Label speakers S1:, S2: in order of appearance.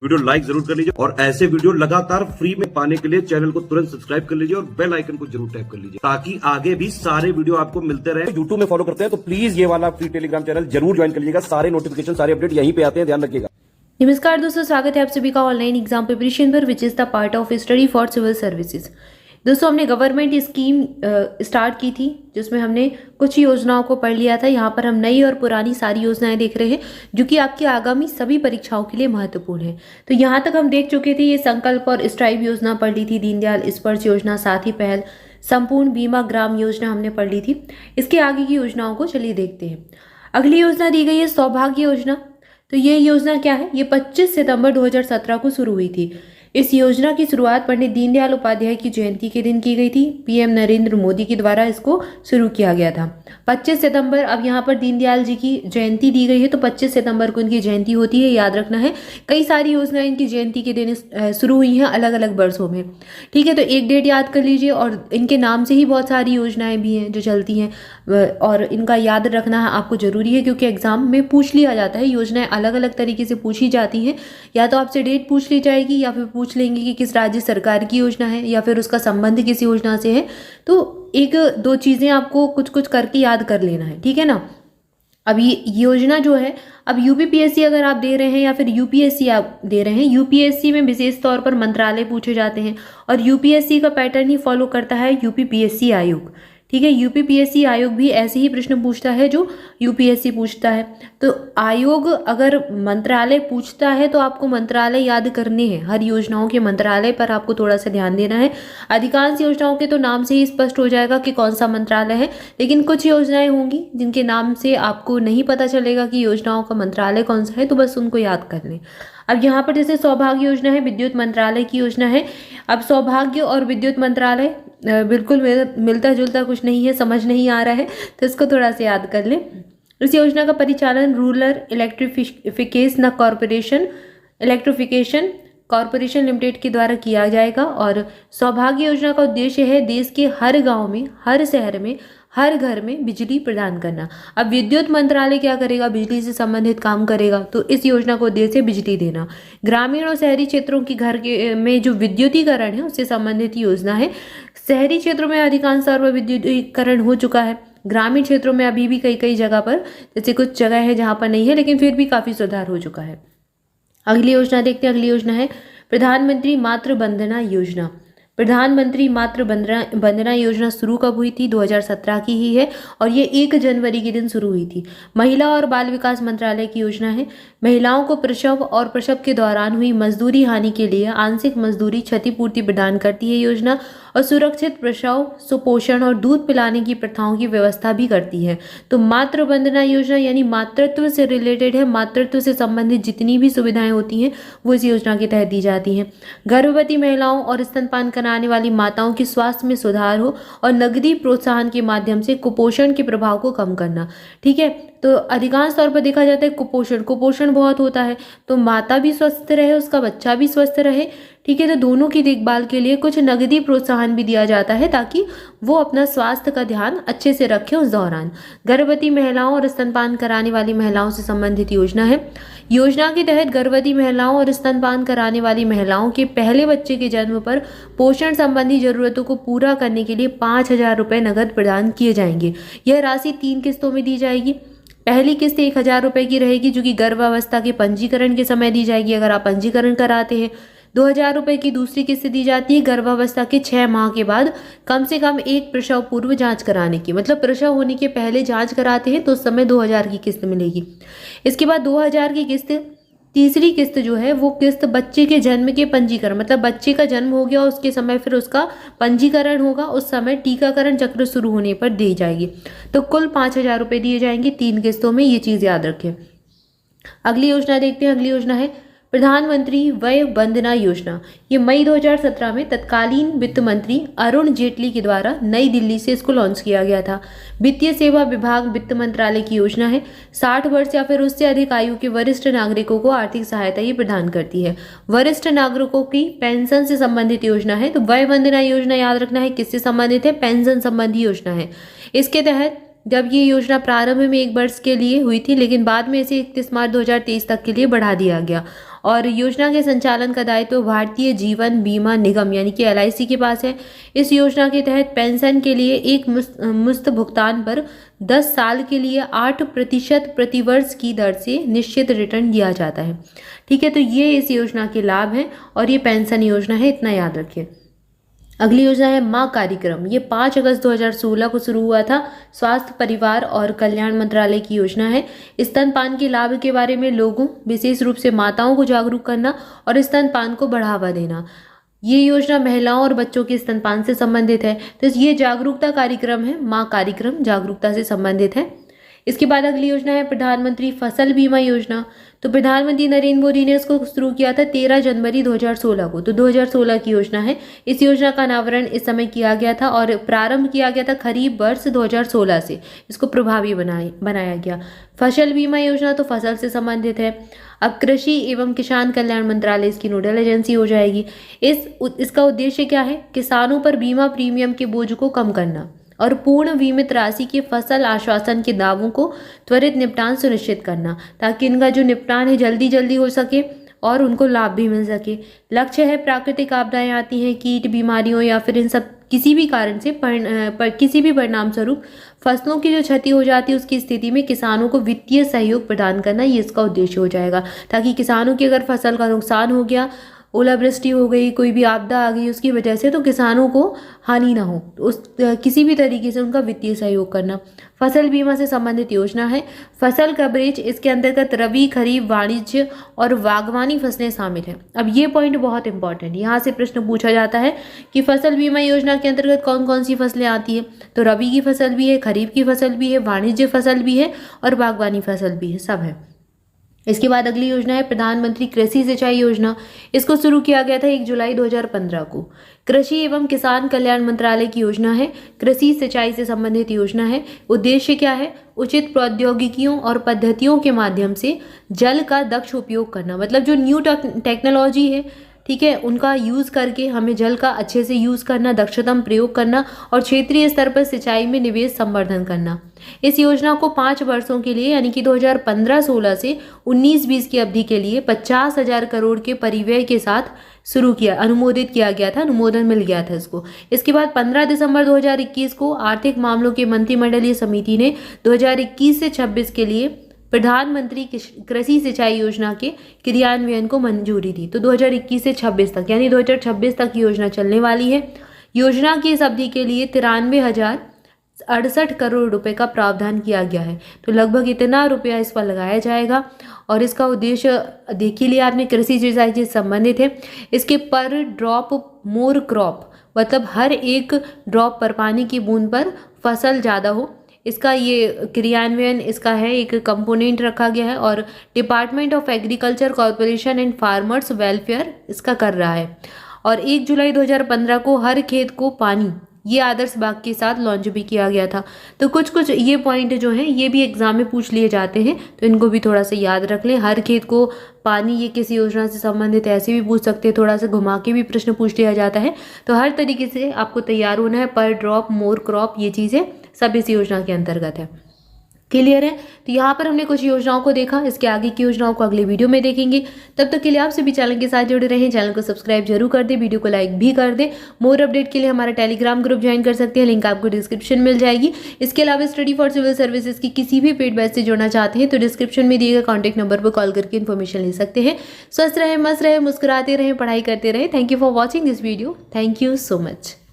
S1: Video like जरूर कर लीजिए और ऐसे वीडियो लगातार फ्री में पाने के लिए चैनल को तुरंत सब्सक्राइब कर लीजिए और बेल आइकन को जरूर टैप कर लीजिए ताकि आगे भी सारे वीडियो आपको मिलते रहे। यूट्यूब में फॉलो करते हैं तो प्लीज ये वाला फ्री टेलीग्राम चैनल जरूर ज्वाइन कर लीजिएगा। सारे नोटिफिकेशन सारे अपडेट यहीं पे आते हैं, ध्यान रखिएगा।
S2: नमस्कार दोस्तों, स्वागत है आप सभी का ऑनलाइन एग्जाम प्रिपरेशन पर, which is the part of study for civil services. दोस्तों, हमने गवर्नमेंट स्कीम स्टार्ट की थी जिसमें हमने कुछ योजनाओं को पढ़ लिया था। यहाँ पर हम नई और पुरानी सारी योजनाएं देख रहे हैं जो कि आपकी आगामी सभी परीक्षाओं के लिए महत्वपूर्ण है। तो यहाँ तक हम देख चुके थे, ये संकल्प और स्ट्राइव योजना पढ़ ली थी, दीनदयाल स्पर्श योजना, साथी पहल, संपूर्ण बीमा ग्राम योजना हमने पढ़ ली थी। इसके आगे की योजनाओं को चलिए देखते हैं। अगली योजना दी गई है सौभाग्य योजना। तो ये योजना क्या है? ये 25 सितंबर 2017 को शुरू हुई थी। इस योजना की शुरुआत पंडित दीनदयाल उपाध्याय की जयंती के दिन की गई थी। पीएम नरेंद्र मोदी के द्वारा इसको शुरू किया गया था 25 सितंबर। अब यहाँ पर दीनदयाल जी की जयंती दी गई है तो 25 सितंबर को इनकी जयंती होती है, याद रखना है। कई सारी योजनाएं इनकी जयंती के दिन शुरू हुई हैं अलग अलग वर्षों में, ठीक है। तो एक डेट याद कर लीजिए और इनके नाम से ही बहुत सारी योजनाएं भी हैं जो चलती हैं और इनका याद रखना है आपको जरूरी है क्योंकि एग्जाम में पूछ लिया जाता है। योजनाएं अलग अलग तरीके से पूछी जाती हैं, या तो आपसे डेट पूछ ली जाएगी या फिर पूछ लेंगे कि किस राज्य सरकार की योजना है या फिर उसका संबंध किस योजना से है। तो एक दो चीजें आपको कुछ कुछ करके याद कर लेना है, ठीक है ना। अब ये योजना जो है, अब यूपीपीएससी अगर आप दे रहे हैं या फिर यूपीएससी आप दे रहे हैं, यूपीएससी में विशेष तौर पर मंत्रालय पूछे जाते हैं और यूपीएससी का पैटर्न ही फॉलो करता है यूपीपीएससी आयोग, ठीक है। यूपीपीएससी आयोग भी ऐसे ही प्रश्न पूछता है जो यूपीएससी पूछता है। तो आयोग अगर मंत्रालय पूछता है तो आपको मंत्रालय याद करने हैं। हर योजनाओं के मंत्रालय पर आपको थोड़ा सा ध्यान देना है। अधिकांश योजनाओं के तो नाम से ही स्पष्ट हो जाएगा कि कौन सा मंत्रालय है, लेकिन कुछ योजनाएं होंगी जिनके नाम से आपको नहीं पता चलेगा कि योजनाओं का मंत्रालय कौन सा है, तो बस उनको याद कर लें। अब यहाँ पर जैसे सौभाग्य योजना है, विद्युत मंत्रालय की योजना है। अब सौभाग्य और विद्युत मंत्रालय बिल्कुल मिलता जुलता कुछ नहीं है, समझ नहीं आ रहा है तो इसको थोड़ा सा याद कर लें। इस योजना का परिचालन रूरल इलेक्ट्रिफिकेशन कॉरपोरेशन लिमिटेड के द्वारा किया जाएगा और सौभाग्य योजना का उद्देश्य है देश के हर गांव में, हर शहर में, हर घर में बिजली प्रदान करना। अब विद्युत मंत्रालय क्या करेगा? बिजली से संबंधित काम करेगा। तो इस योजना को उद्देश्य बिजली देना। ग्रामीण और शहरी क्षेत्रों की घर के में जो विद्युतीकरण है उससे संबंधित योजना है। शहरी क्षेत्रों में अधिकांश तौर पर विद्युतीकरण हो चुका है। ग्रामीण क्षेत्रों में अभी भी कई जगह पर, जैसे कुछ जगह है जहाँ पर नहीं है, लेकिन फिर भी काफी सुधार हो चुका है। अगली योजना देखते हैं। अगली योजना है प्रधानमंत्री मातृ वंदना योजना। प्रधानमंत्री मातृ वंदना योजना शुरू कब हुई थी? 2017 की ही है और ये 1 जनवरी के दिन शुरू हुई थी। महिला और बाल विकास मंत्रालय की योजना है। महिलाओं को प्रसव और प्रसव के दौरान हुई मजदूरी हानि के लिए आंशिक मजदूरी क्षतिपूर्ति प्रदान करती है योजना और सुरक्षित प्रसव, सुपोषण और दूध पिलाने की प्रथाओं की व्यवस्था भी करती है। तो मातृ वंदना योजना यानी मातृत्व से रिलेटेड है, मातृत्व से संबंधित जितनी भी सुविधाएं होती हैं वो इस योजना के तहत दी जाती हैं। गर्भवती महिलाओं और स्तनपान कराने वाली माताओं के स्वास्थ्य में सुधार हो और नकदी प्रोत्साहन के माध्यम से कुपोषण के प्रभाव को कम करना, ठीक है। तो अधिकांश तौर पर देखा जाता है कुपोषण बहुत होता है, तो माता भी स्वस्थ रहे, उसका बच्चा भी स्वस्थ रहे, ठीक है। तो दोनों की देखभाल के लिए कुछ नकदी प्रोत्साहन भी दिया जाता है ताकि वो अपना स्वास्थ्य का ध्यान अच्छे से रखें उस दौरान। गर्भवती महिलाओं और स्तनपान कराने वाली महिलाओं से संबंधित योजना है। योजना के तहत गर्भवती महिलाओं और स्तनपान कराने वाली महिलाओं के पहले बच्चे के जन्म पर पोषण संबंधी जरूरतों को पूरा करने के लिए 5,000 रुपये नगद प्रदान किए जाएंगे। यह राशि 3 किस्तों में दी जाएगी। पहली किस्त 1,000 रुपये की रहेगी जो कि गर्भावस्था के पंजीकरण के समय दी जाएगी अगर आप पंजीकरण कराते हैं। 2,000 रुपये की दूसरी किस्त दी जाती है गर्भावस्था के 6 माह के बाद कम से कम एक प्रसव पूर्व जांच कराने की, मतलब प्रसव होने के पहले जांच कराते हैं तो उस समय 2,000 की किस्त मिलेगी। इसके बाद 2,000 की किस्त, तीसरी किस्त जो है वो किस्त बच्चे के जन्म के पंजीकरण, मतलब बच्चे का जन्म हो गया उसके समय फिर उसका पंजीकरण होगा, उस समय टीकाकरण चक्र शुरू होने पर दी जाएगी। तो कुल 5,000 रुपये दिए जाएंगे 3 किस्तों में, ये चीज़ याद रखें। अगली योजना देखते हैं। अगली योजना है प्रधानमंत्री वय वंदना योजना। ये मई 2017 में तत्कालीन वित्त मंत्री अरुण जेटली के द्वारा नई दिल्ली से इसको लॉन्च किया गया था। वित्तीय सेवा विभाग वित्त मंत्रालय की योजना है। 60 वर्ष या फिर उससे अधिक आयु के वरिष्ठ नागरिकों को आर्थिक सहायता ये प्रदान करती है। वरिष्ठ नागरिकों की पेंशन से संबंधित योजना है। तो वय वंदना योजना याद रखना है किससे संबंधित है? पेंशन संबंधी योजना है। इसके तहत जब ये योजना प्रारंभ में 1 वर्ष के लिए हुई थी, लेकिन बाद में इसे 31 मार्च 2023 तक के लिए बढ़ा दिया गया और योजना के संचालन का दायित्व भारतीय जीवन बीमा निगम यानी कि LIC के पास है। इस योजना के तहत पेंशन के लिए एक मुश्त भुगतान पर 10 साल के लिए 8% प्रतिवर्ष की दर से निश्चित रिटर्न दिया जाता है। ठीक है, तो ये इस योजना के लाभ हैं और ये पेंशन योजना है, इतना याद रखिए। अगली योजना है माँ कार्यक्रम। ये 5 अगस्त 2016 को शुरू हुआ था। स्वास्थ्य परिवार और कल्याण मंत्रालय की योजना है। स्तनपान के लाभ के बारे में लोगों, विशेष रूप से माताओं को जागरूक करना और स्तनपान को बढ़ावा देना। ये योजना महिलाओं और बच्चों के स्तनपान से संबंधित है, तो ये जागरूकता कार्यक्रम है। माँ कार्यक्रम जागरूकता से संबंधित है। इसके बाद अगली योजना है प्रधानमंत्री फसल बीमा योजना। तो प्रधानमंत्री नरेंद्र मोदी ने इसको शुरू किया था 13 जनवरी 2016 को। तो 2016 की योजना है। इस योजना का अनावरण इस समय किया गया था और प्रारंभ किया गया था खरीफ वर्ष 2016 से। इसको प्रभावी बनाया गया। फसल बीमा योजना तो फसल से संबंधित है। अब कृषि एवं किसान कल्याण मंत्रालय इसकी नोडल एजेंसी हो जाएगी। इसका उद्देश्य क्या है? किसानों पर बीमा प्रीमियम के बोझ को कम करना और पूर्ण बीमित राशि के फसल आश्वासन के दावों को त्वरित निपटान सुनिश्चित करना, ताकि इनका जो निपटान है जल्दी हो सके और उनको लाभ भी मिल सके। लक्ष्य है प्राकृतिक आपदाएं आती हैं, कीट, बीमारियों या फिर इन सब किसी भी कारण से किसी भी परिणाम स्वरूप फसलों की जो क्षति हो जाती है उसकी स्थिति में किसानों को वित्तीय सहयोग प्रदान करना, ये इसका उद्देश्य हो जाएगा। ताकि किसानों की अगर फसल का नुकसान हो गया, ओलावृष्टि हो गई, कोई भी आपदा आ गई उसकी वजह से, तो किसानों को हानि ना हो, उस किसी भी तरीके से उनका वित्तीय सहयोग करना। फसल बीमा से संबंधित योजना है। फसल कवरेज, इसके अंतर्गत रबी, खरीफ, वाणिज्य और बागवानी फसलें शामिल हैं। अब ये पॉइंट बहुत इंपॉर्टेंट है, यहाँ से प्रश्न पूछा जाता है कि फसल बीमा योजना के अंतर्गत कौन कौन सी फसलें आती हैं। तो रबी की फसल भी है, खरीफ की फसल भी है, वाणिज्य फसल भी है और बागवानी फसल भी है, सब है। इसके बाद अगली योजना है प्रधानमंत्री कृषि सिंचाई योजना। इसको शुरू किया गया था 1 जुलाई 2015 को। कृषि एवं किसान कल्याण मंत्रालय की योजना है। कृषि सिंचाई से संबंधित योजना है। उद्देश्य क्या है? उचित प्रौद्योगिकियों और पद्धतियों के माध्यम से जल का दक्ष उपयोग करना, मतलब जो न्यू टेक्नोलॉजी है, ठीक है, उनका यूज़ करके हमें जल का अच्छे से यूज़ करना, दक्षतम प्रयोग करना और क्षेत्रीय स्तर पर सिंचाई में निवेश संवर्धन करना। इस योजना को 5 वर्षों के लिए यानी कि 2015-16 से 19-20 की अवधि के लिए 50,000 करोड़ के परिव्यय के साथ अनुमोदित किया गया था, अनुमोदन मिल गया था इसको। इसके बाद 15 दिसंबर 2021 को आर्थिक मामलों की मंत्रिमंडलीय समिति ने 2021 से 26 के लिए प्रधानमंत्री कृषि सिंचाई योजना के क्रियान्वयन को मंजूरी दी। तो 2021 से 26 तक यानी 2026 तक योजना चलने वाली है। योजना की इस अवधि के लिए 93,068 करोड़ रुपए का प्रावधान किया गया है। तो लगभग इतना रुपया इस पर लगाया जाएगा और इसका उद्देश्य देख ही लिया आपने, कृषि सिंचाई से संबंधित है। इसके पर ड्रॉप मोर क्रॉप, मतलब हर एक ड्रॉप पर, पानी की बूंद पर फसल ज़्यादा हो, इसका ये क्रियान्वयन इसका है, एक कंपोनेंट रखा गया है और department of agriculture corporation and farmers welfare इसका कर रहा है। और 1 जुलाई 2015 को हर खेत को पानी, ये आदर्श बाग के साथ लॉन्च भी किया गया था। तो कुछ ये पॉइंट जो हैं ये भी एग्जाम में पूछ लिए जाते हैं, तो इनको भी थोड़ा सा याद रख लें। हर खेत को पानी, ये किसी योजना से संबंधित ऐसे भी पूछ सकते हैं, थोड़ा सा घुमा के भी प्रश्न पूछ लिया जाता है। तो हर तरीके से आपको तैयार होना है। पर ड्रॉप, मोर क्रॉप, ये चीज़ें सब इस योजना के अंतर्गत है। क्लियर है? तो यहाँ पर हमने कुछ योजनाओं को देखा, इसके आगे की योजनाओं को अगले वीडियो में देखेंगे। तब तक के लिए आप सभी चैनल के साथ जुड़े रहें, चैनल को सब्सक्राइब जरूर कर दें, वीडियो को लाइक भी कर दें। मोर अपडेट के लिए हमारा टेलीग्राम ग्रुप ज्वाइन कर सकते हैं, लिंक आपको डिस्क्रिप्शन मिल जाएगी। इसके अलावा स्टडी फॉर सिविल सर्विसेज की किसी भी पेड बैच से जुड़ना चाहते हैं तो डिस्क्रिप्शन में दिए गए कॉन्टैक्ट नंबर पर कॉल करके इन्फॉर्मेशन ले सकते हैं। स्वस्थ रहें, मस्त रहें, मुस्कुराते रहें, पढ़ाई करते रहें। Thank you for watching this video. Thank you so much.